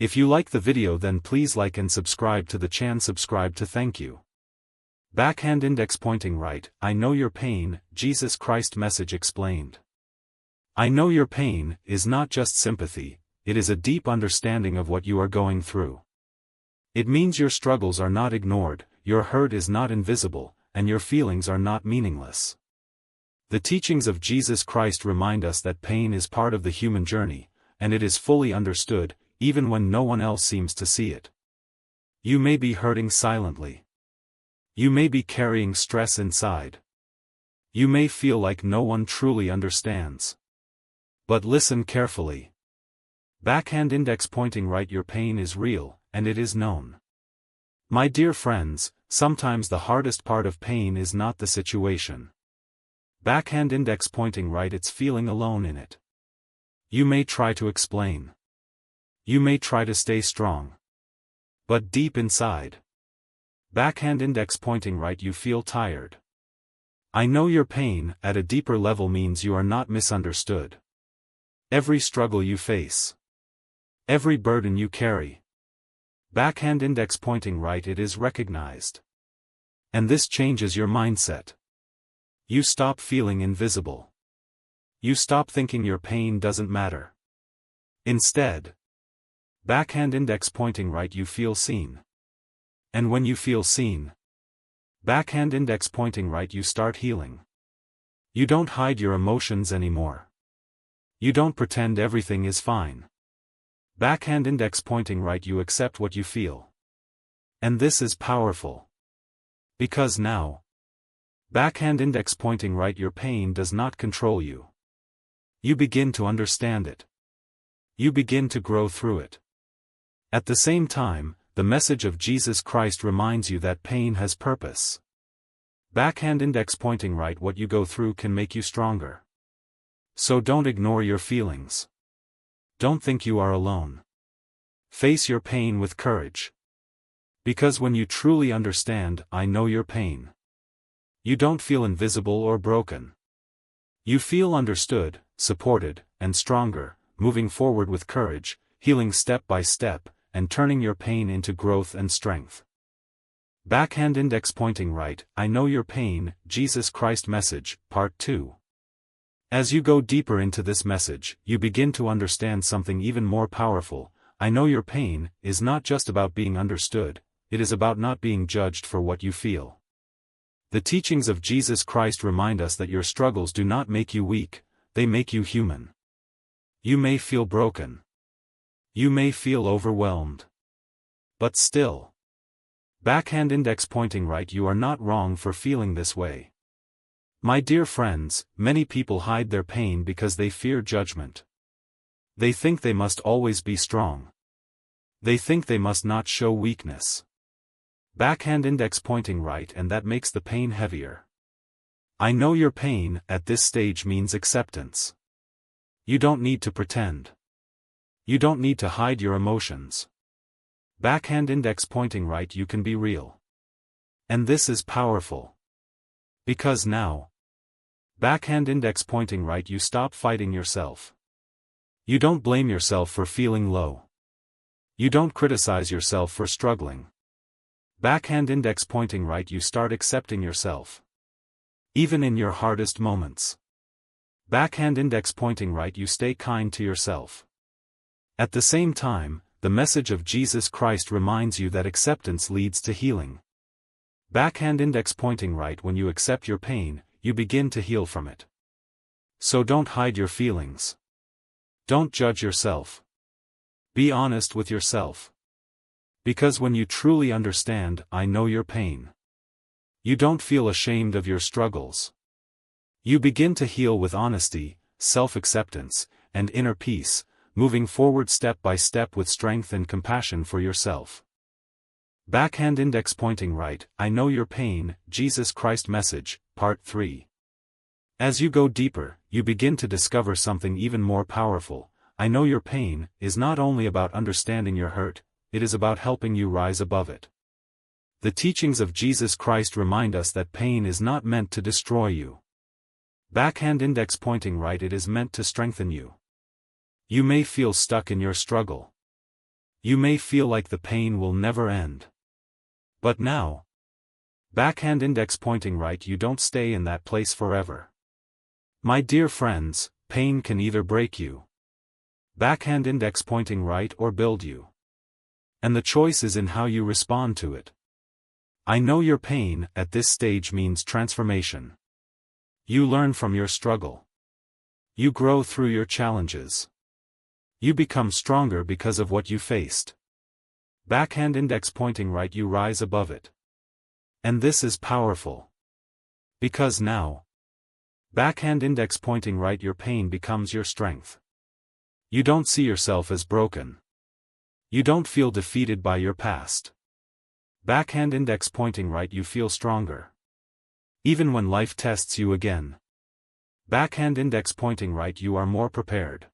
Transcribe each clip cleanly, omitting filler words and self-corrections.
If you like the video, then please like and subscribe to the channel. Subscribe to thank you. Backhand index pointing right. I know your pain, Jesus Christ message explained. I know your pain is not just sympathy, it is a deep understanding of what you are going through. It means your struggles are not ignored, your hurt is not invisible, and your feelings are not meaningless. The teachings of Jesus Christ remind us that pain is part of the human journey, and it is fully understood, even when no one else seems to see it. You may be hurting silently. You may be carrying stress inside. You may feel like no one truly understands. But listen carefully. Backhand index pointing right. Your pain is real, and it is known. My dear friends, sometimes the hardest part of pain is not the situation. Backhand index pointing right. It's feeling alone in it. You may try to explain. You may try to stay strong. But deep inside, backhand index pointing right, you feel tired. I know your pain at a deeper level means you are not misunderstood. Every struggle you face, every burden you carry, backhand index pointing right, it is recognized. And this changes your mindset. You stop feeling invisible. You stop thinking your pain doesn't matter. Instead, backhand index pointing right, you feel seen. And when you feel seen, backhand index pointing right, you start healing. You don't hide your emotions anymore. You don't pretend everything is fine. Backhand index pointing right, you accept what you feel. And this is powerful. Because now, backhand index pointing right, your pain does not control you. You begin to understand it. You begin to grow through it. At the same time, the message of Jesus Christ reminds you that pain has purpose. Backhand index pointing right, what you go through can make you stronger. So don't ignore your feelings. Don't think you are alone. Face your pain with courage. Because when you truly understand, I know your pain, you don't feel invisible or broken. You feel understood, supported, and stronger, moving forward with courage, healing step by step, and turning your pain into growth and strength. Backhand index pointing right. I know your pain, Jesus Christ message, Part 2. As you go deeper into this message, you begin to understand something even more powerful. I know your pain is not just about being understood, it is about not being judged for what you feel. The teachings of Jesus Christ remind us that your struggles do not make you weak, they make you human. You may feel broken. You may feel overwhelmed. But still, backhand index pointing right, you are not wrong for feeling this way. My dear friends, many people hide their pain because they fear judgment. They think they must always be strong. They think they must not show weakness. Backhand index pointing right, and that makes the pain heavier. I know your pain at this stage means acceptance. You don't need to pretend. You don't need to hide your emotions. Backhand index pointing right, you can be real. And this is powerful. Because now, backhand index pointing right, you stop fighting yourself. You don't blame yourself for feeling low. You don't criticize yourself for struggling. Backhand index pointing right, you start accepting yourself. Even in your hardest moments. Backhand index pointing right, you stay kind to yourself. At the same time, the message of Jesus Christ reminds you that acceptance leads to healing. Backhand index pointing right, when you accept your pain, you begin to heal from it. So don't hide your feelings. Don't judge yourself. Be honest with yourself. Because when you truly understand, I know your pain, you don't feel ashamed of your struggles. You begin to heal with honesty, self-acceptance, and inner peace, moving forward step by step with strength and compassion for yourself. Backhand index pointing right. I know your pain, Jesus Christ message, Part 3. As you go deeper, you begin to discover something even more powerful. I know your pain is not only about understanding your hurt, it is about helping you rise above it. The teachings of Jesus Christ remind us that pain is not meant to destroy you. Backhand index pointing right, it is meant to strengthen you. You may feel stuck in your struggle. You may feel like the pain will never end. But now, backhand index pointing right, you don't stay in that place forever. My dear friends, pain can either break you, backhand index pointing right, or build you. And the choice is in how you respond to it. I know your pain at this stage means transformation. You learn from your struggle. You grow through your challenges. You become stronger because of what you faced. Backhand index pointing right, you rise above it. And this is powerful. Because now, backhand index pointing right, your pain becomes your strength. You don't see yourself as broken. You don't feel defeated by your past. Backhand index pointing right, you feel stronger. Even when life tests you again. Backhand index pointing right, you are more prepared.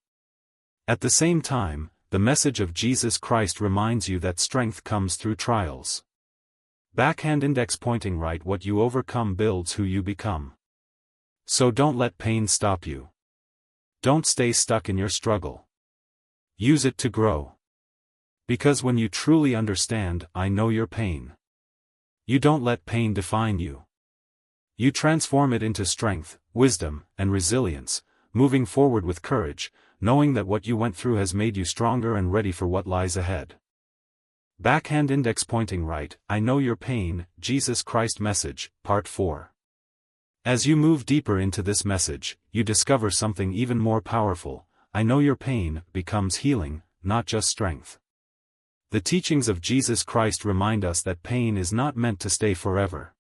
At the same time, the message of Jesus Christ reminds you that strength comes through trials. Backhand index pointing right, what you overcome builds who you become. So don't let pain stop you. Don't stay stuck in your struggle. Use it to grow. Because when you truly understand, I know your pain, you don't let pain define you. You transform it into strength, wisdom, and resilience, moving forward with courage, knowing that what you went through has made you stronger and ready for what lies ahead. Backhand index pointing right, I know your pain, Jesus Christ message, Part 4. As you move deeper into this message, you discover something even more powerful. I know your pain becomes healing, not just strength. The teachings of Jesus Christ remind us that pain is not meant to stay forever.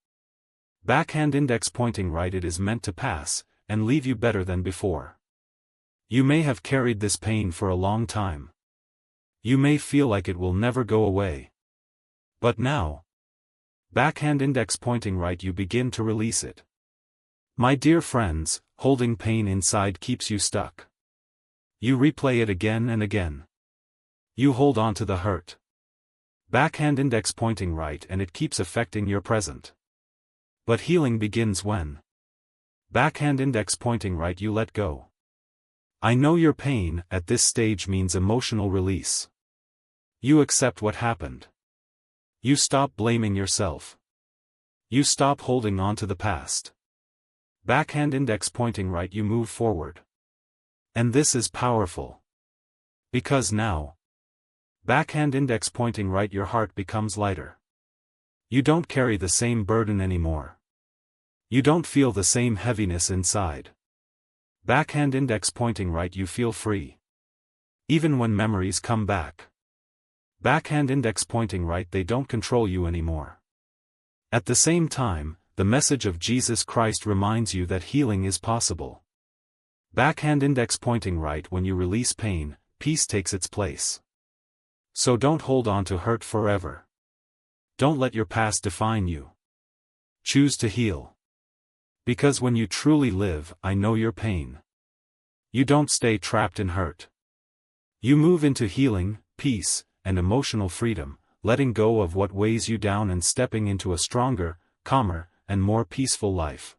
Backhand index pointing right, it is meant to pass, and leave you better than before. You may have carried this pain for a long time. You may feel like it will never go away. But now, backhand index pointing right, you begin to release it. My dear friends, holding pain inside keeps you stuck. You replay it again and again. You hold on to the hurt. Backhand index pointing right, and it keeps affecting your present. But healing begins when backhand index pointing right, you let go. I know your pain at this stage means emotional release. You accept what happened. You stop blaming yourself. You stop holding on to the past. Backhand index pointing right, you move forward. And this is powerful. Because now, backhand index pointing right, your heart becomes lighter. You don't carry the same burden anymore. You don't feel the same heaviness inside. Backhand index pointing right, you feel free. Even when memories come back. Backhand index pointing right, they don't control you anymore. At the same time, the message of Jesus Christ reminds you that healing is possible. Backhand index pointing right, when you release pain, peace takes its place. So don't hold on to hurt forever. Don't let your past define you. Choose to heal. Because when you truly live, I know your pain. You don't stay trapped in hurt. You move into healing, peace, and emotional freedom, letting go of what weighs you down and stepping into a stronger, calmer, and more peaceful life.